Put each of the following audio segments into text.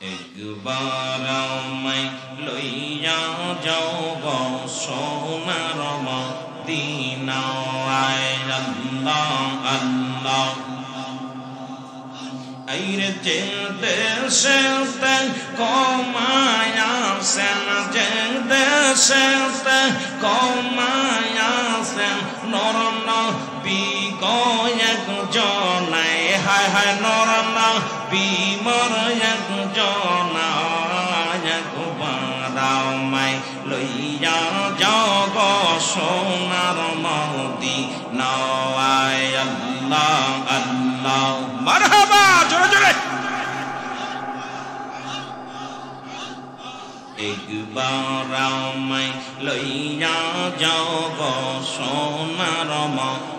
একবার আমায় লইয়া যাও গো সোনার মদিনায় আল্লাহ আল্লাহ আইরে যে দেশেতে কমায়াছেন যে দেশেতে কমায়াছেন নর নবী কয়েক জনায় হায় হায় নর নবী মর এক জনায় একবার আমায় লইয়া যাও গো সোনার মদিনায় আল্লাহ আল্লাহ মারহাবা জোরে জোরে একবার আমায় লইয়া যাও গো সোনার মদিনায়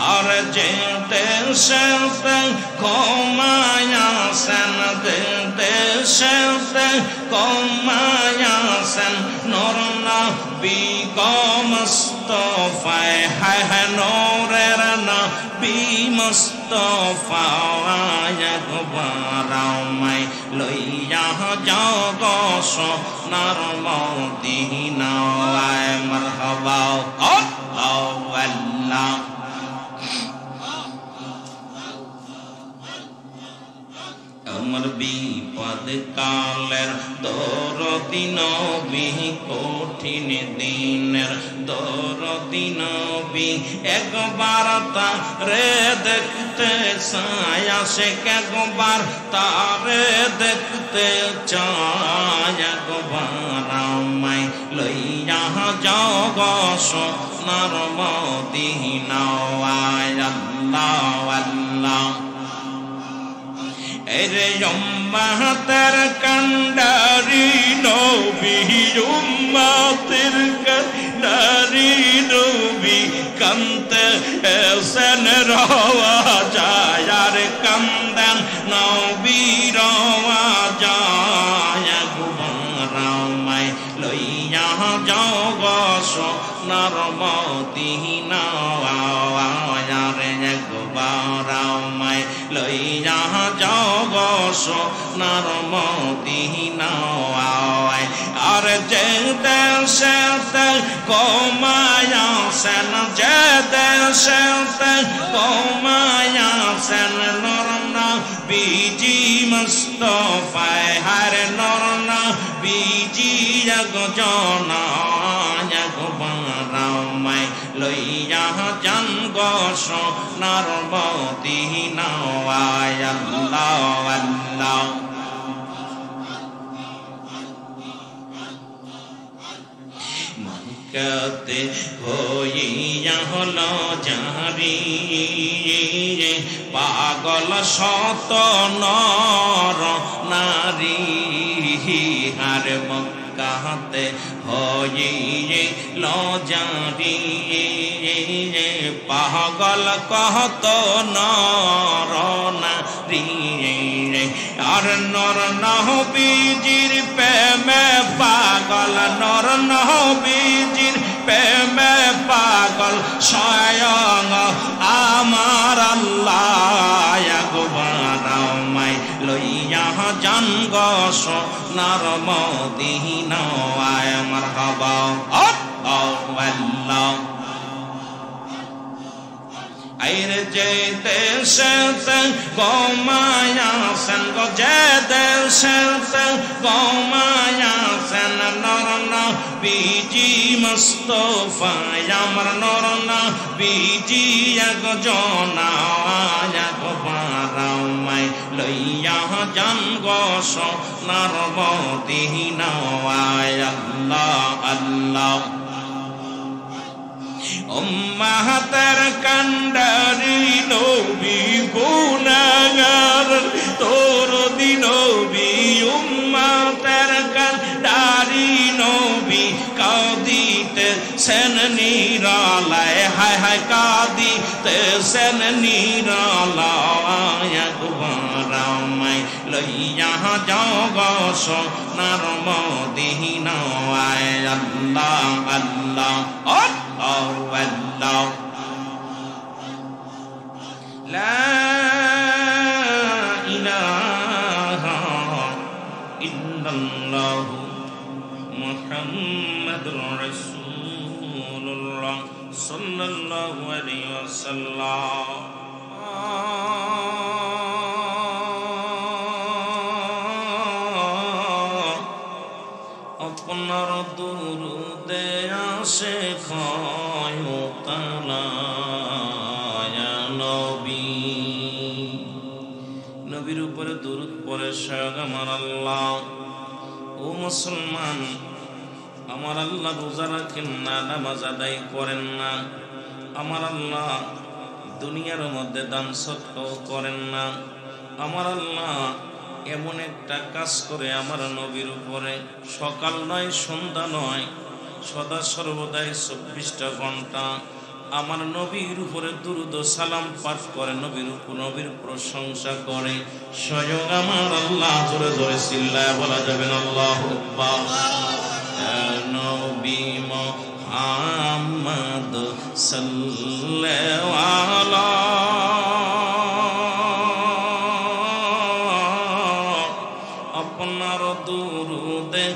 আর যে দেশেতে কমায়াছেন দেশেতে কমায়াছেন নূর নবী মুস্তাফায় হায় হায় নূরের নবী মুস্তাফায় একবার আমায় লইয়া যাও গো সোনার মদিনায় মারহাবা আল্লাহু আল্লাহ আমার বিপদ কালের দরদি নবী কঠিন দিনের দরদি নবী একবার তারে দেখতে চায় সে একবার তারে দেখতে চায় একবার আমায় লইয়া যাও গো সোনার মদিনায় আল্লাহ আল্লাহ এরে উম্মতের কান্ডারি নবী উম্মতের কান্ডারি নবী কান্দে এসেন রওয়া যায় আর কান্দেন নবী রওয়া যায় একবার আমায় লইয়া যাও গো সোনার মদিনায় আর একবার আমায় লইয়া যাও গো সোনার মদিনায় আর যে দেশেতে কমায়াছেন যে দেশেতে কমায়াছেন নূর নবীজি মুস্তাফায় হার নূর নবীজি একজনায় একবার আমায় লইয়া যান গো সোনার মদিনায় আল্লাহ আল্লাহ মক্কাতে হইয়া হলো জারি পাগল শত নর নারী হার মক্কাতে হইল জারি পাগল কত নর নারী আর নর নবীজির প্রেমে পাগল নর নবীজির প্রেমে পাগল স্বয়ং আমার আল্লাহ একবার আমায় লইয়া যান গো সোনার মদিনায় মারহাবা আল্লাহু আল্লাহ আইরে যে দেশেতে কমায়াছেন গো যে দেশেতে কমায়াছেন নূর নবীজি মুস্তাফায় আমার নূর নবীজি একজনায় একবার আমায় লইয়া যান গো সোনার মদিনায় আল্লাহ আল্লাহ উম্মতের কান্ডারি নবী গুনাহগার তোর নবী উম্মতের কান্ডারি নবী কাঁদিতে সেন নিরালায় হায় হায় কাঁদিতে সেন নিরালায় একবার আমায় লইয়া যাও গো সোনার মদিনায় আল্লাহ আল্লাহ আল্লাহ লা ইলাহা ইল্লাল্লাহু মুহাম্মাদুর রাসূলুল্লাহ সাল্লাল্লাহু আলাইহি ওয়াসাল্লাম। আপনার দুরুদে আসে খায়তানা ইয়া নবী। নবীর উপরে দুরুদ পড়ে স্বয়ং আমার আল্লাহ। ও মুসলমান, আমার আল্লাহ রোজা রাখেন না, নামাজ আদায় করেন না। আমার আল্লাহ দুনিয়ার মধ্যে দান সদকাও করেন না। আমার আল্লাহ এমন একটা কাজ করে আমার নবীর উপরে সকাল নয় সন্ধ্যা নয় সদা সর্বদাই 24টা ঘন্টা আমার নবীর উপরে দুরূদ ও সালাম পাঠ করে, নবীর প্রশংসা করে স্বয়ং আমার আল্লাহ। জোরে জোরে চিল্লায় বলা যাবেন আল্লাহু আকবার। নবী মুহাম্মদ সাল্লাল্লাহু আপনার দুরুদে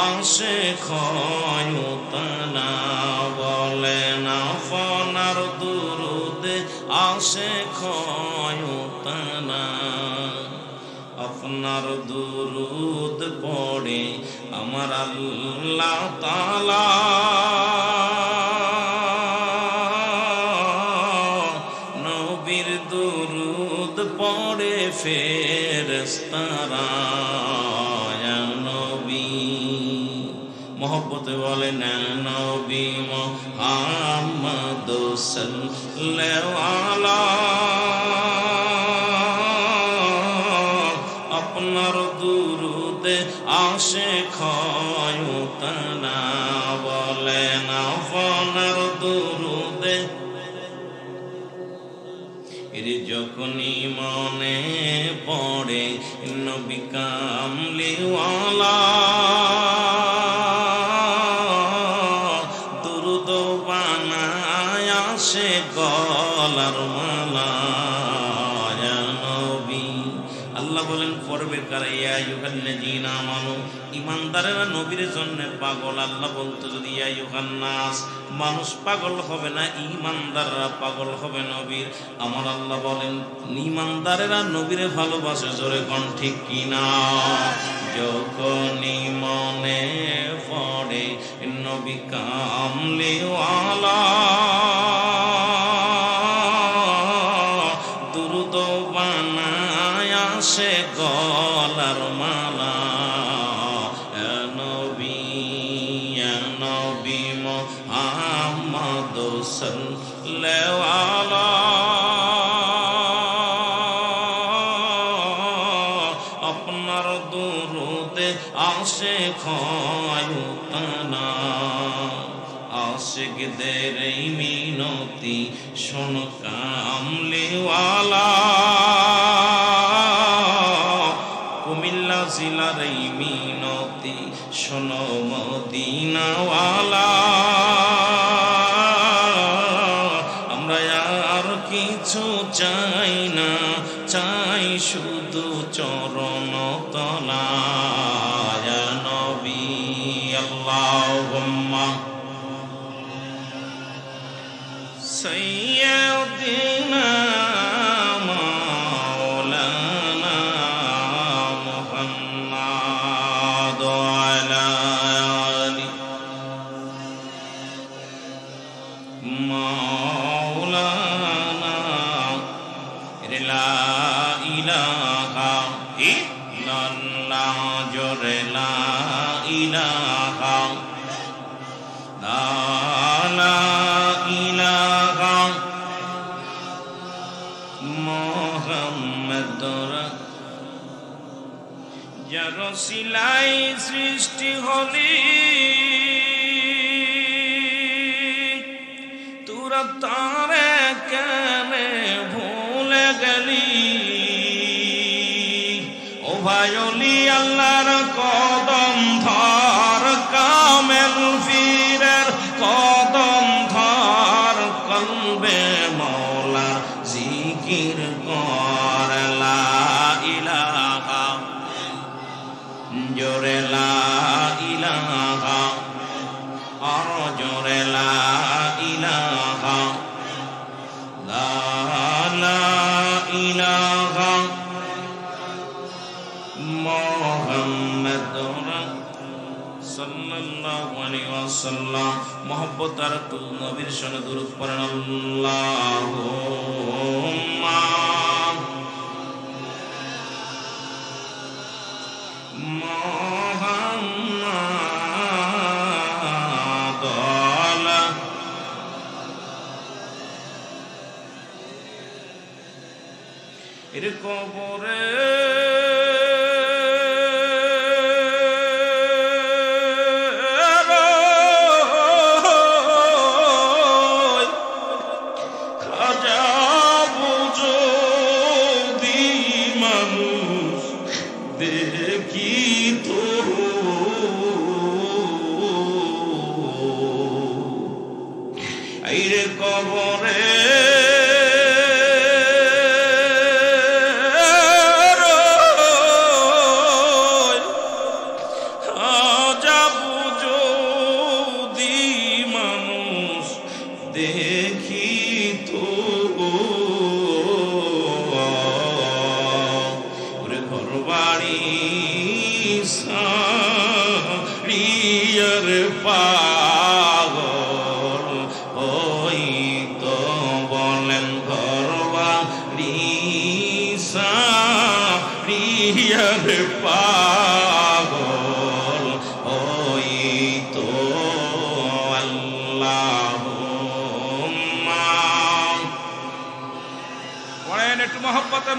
আসে খায়তানা বলেন আপনার দুরুদে আসে খায়তানা। আপনার দুরুদ পড়ে আমার আল্লাহ তাআলা নবীর দুরুদ পড়ে ফেরেশতারা ইয়া নবী। মহব্বতে বলেন নবী মুহাম্মদ সাল্লাল্লাহু আলাইহি আপনার দুরুদে আসে খায়তানা বলেন আপনার দুরুদে যখনই মনে পড়ে নবী কামলিওয়ালা দুরুদ বানায় আসে গলার মালা ইয়া নবী। আল্লাহ বলেন পড়বে কারা? ইয়া আইয়ুহাল্লাযীনা আমানু, ঈমানদারেরা নবীর জন্য পাগল। আল্লাহ বলতো যদি ইয়া আইয়ুহান নাস, মানুষ পাগল হবে না, ঈমানদাররা পাগল হবে নবীর। আমার আল্লাহ বলেন ঈমানদারেরা নবীরে ভালোবাসে। জোরে কোন ঠিক কিনা? যখনই মনে পড়ে নবী কামলিওয়ালা দুরুদ বানায় আসে গলার মালা নবী মুহাম্মদ সাল্লাল্লাহু আলাইহি আপনার দুরুদে আসে খায়তানা। আশিকদের এই মিনতি শোন কামলিওয়ালা কুমিল্লা জেলার এই মিনতি শোনো মদিনাওয়ালা। আমরা আর কিছু চাই না, চাই শুধু চরণ তলা ইয়া নবী। আল্লাহুম্মা সাইয়্যিদিনা যার সিলাই সৃষ্টি হলি তোরা তারে কেনে ভুলে গেলি। ও ভাইলি আল্লাহর কদম ধর, কামেল ফিরের কদম ধর, কলবে মওলা জিকির কর লা ইলাহা জোরে লা ইলাহা, আর জোরে লা ইলাহা, লা ইলাহা মুহাম্মাদুর সাল্লাল্লাহু আলাইহি ওয়াসাল্লাম। মুহাব্বত আর নবীর শানে দুরূদ পড়েন। আল্লাহুম্মা মুহাম্মাদ আলা এর কবরে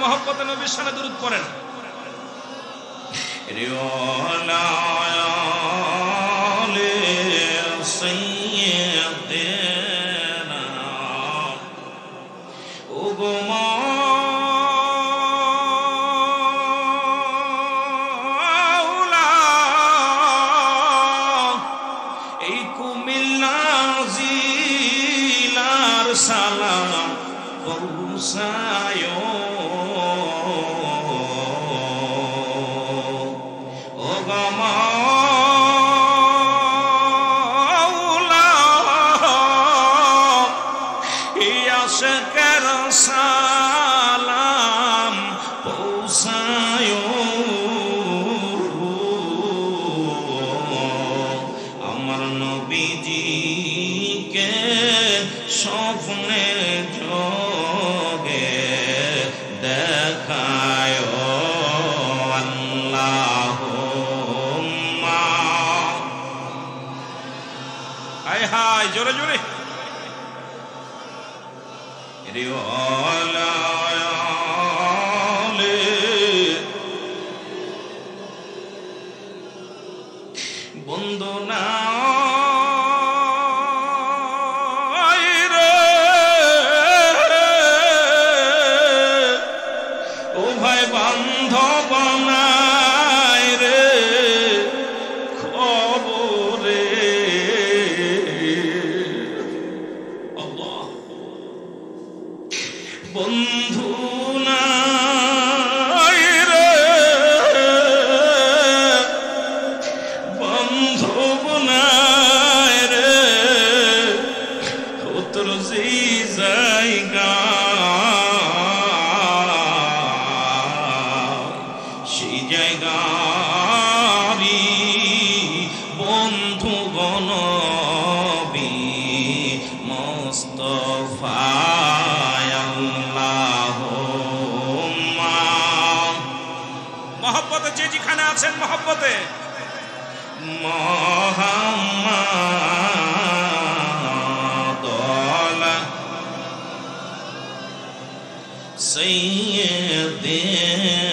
মহব্বতে নবীর শানে দুরূদ পড়েন। এই কুমিল্লা জিলার সালাম পৌঁছায় সালাম পৌঁছায় আমার নবীজিকে স্বপ্নে যোগে দেখায় আল্লাহুম্মা। হায় হায় জোরে জোরে বন্ধু না ও ভাই বান্ধব নাই রে খবরে বন্ধু নাই রে বান্ধব নাই রে তোর যেই জায়গা সেই জায়গারই বন্ধু গণবি মুস্তাফা মহব্বতে যে যেখানে আছেন মহব্বতে মুহাম্মাদ আলা সাইয়্যিদিনা